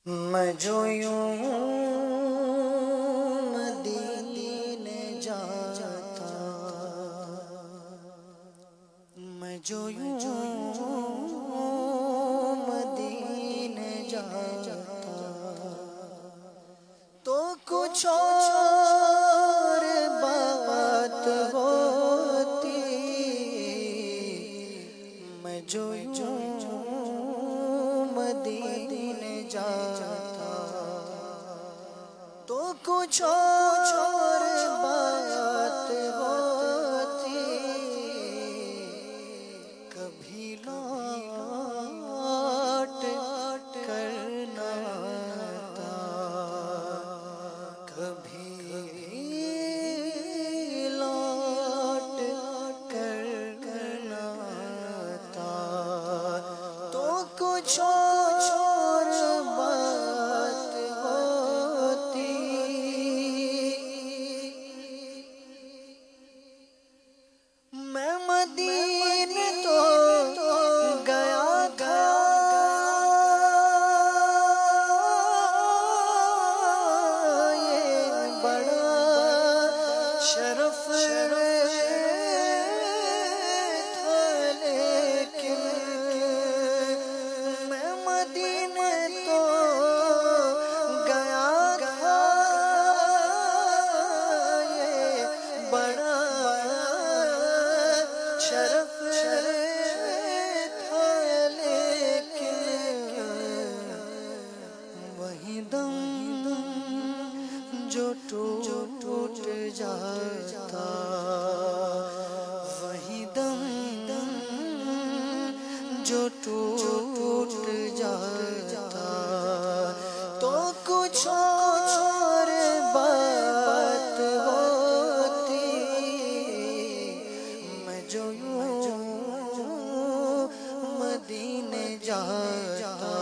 मैं जो यूं मदीने जाता, मैं जो यूं मदीने जाता, तो कुछ और बात होती। मैं जो यूं मदीने जाता, तो कुछ और बात होती। कभी लौट कर न आता, कभी लौट कर न आता, तो कुछ और बात होती। मैं मदीने तो गया था, ये बड़ा शरफ था, लेकिन मैं मदीने तो गया था, ये बड़ा शरफ था, लेकिन वही दम जो टूट जाता, वही दम जो टूट जाता, तो कुछ और बात होती। मैं जो यूं मदीने जाता,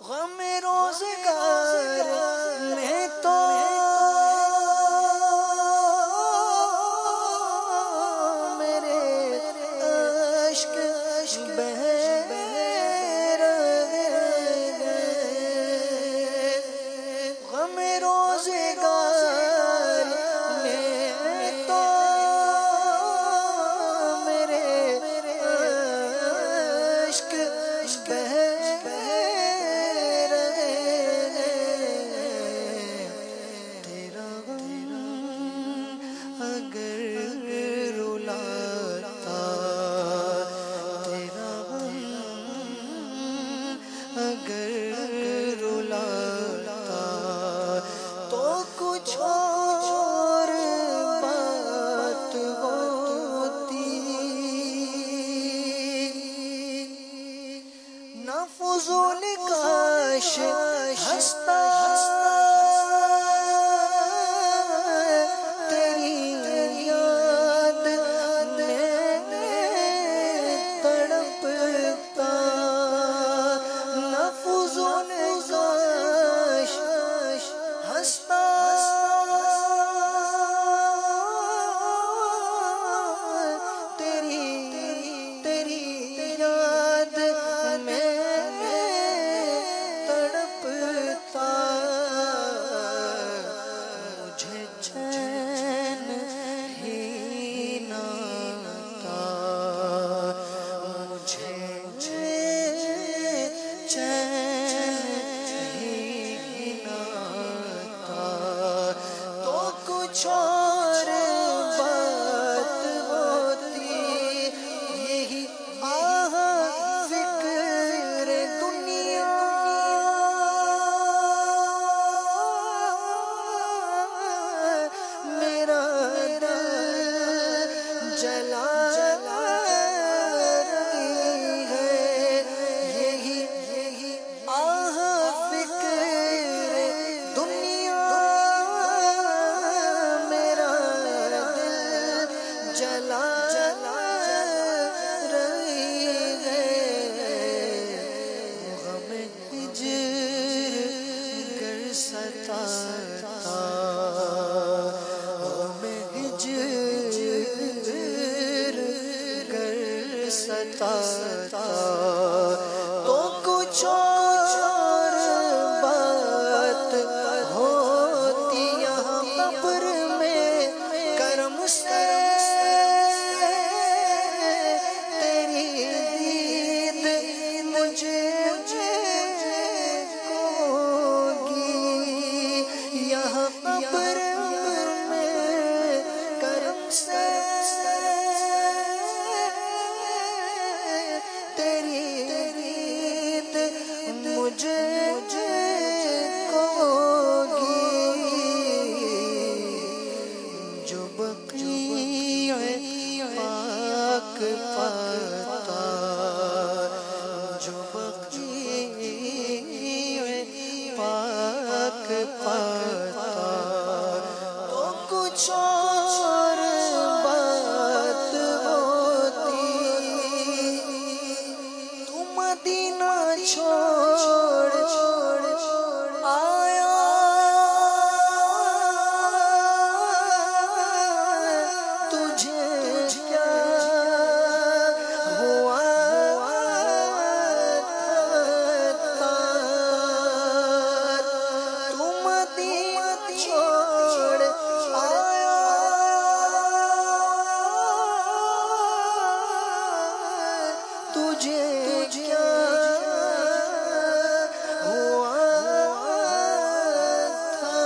गम रोज़गार में तो मेरे अश्क बह रहे हैं। गम रोज़गार में तो मेरे अश्क बह रहे हैं। तेरा गम अगर रुलाता, तेरा गम अगर रुलाता, तो कुछ और बात होती। ना फुज़ूल काश हंसता, तेरी याद में तड़पता। ना फुज़ूल काश हंसता, तेरी याद में तड़पता। मुझे कोगी यहाँ कब्र में करम से तेरी मुझे जो बक़ीअ पाक पाता, जो बक़ीअ पाक पाता, तो कुछ और बात होती। तू मदीना छोड़ आया, तुझे क्या हुआ था? तू मदीना छोड़ आया, तुझे क्या हुआ था?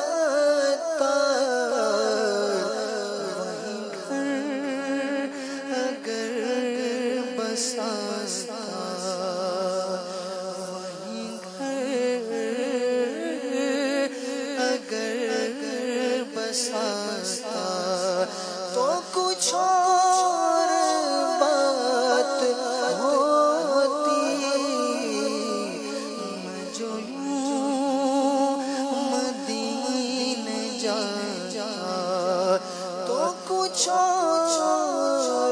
वहीं घर अगर बसाता, वहीं घर अगर बसाता, तो कुछ और बात होती। मैं जो यूं मदीने जाता, तो कुछ और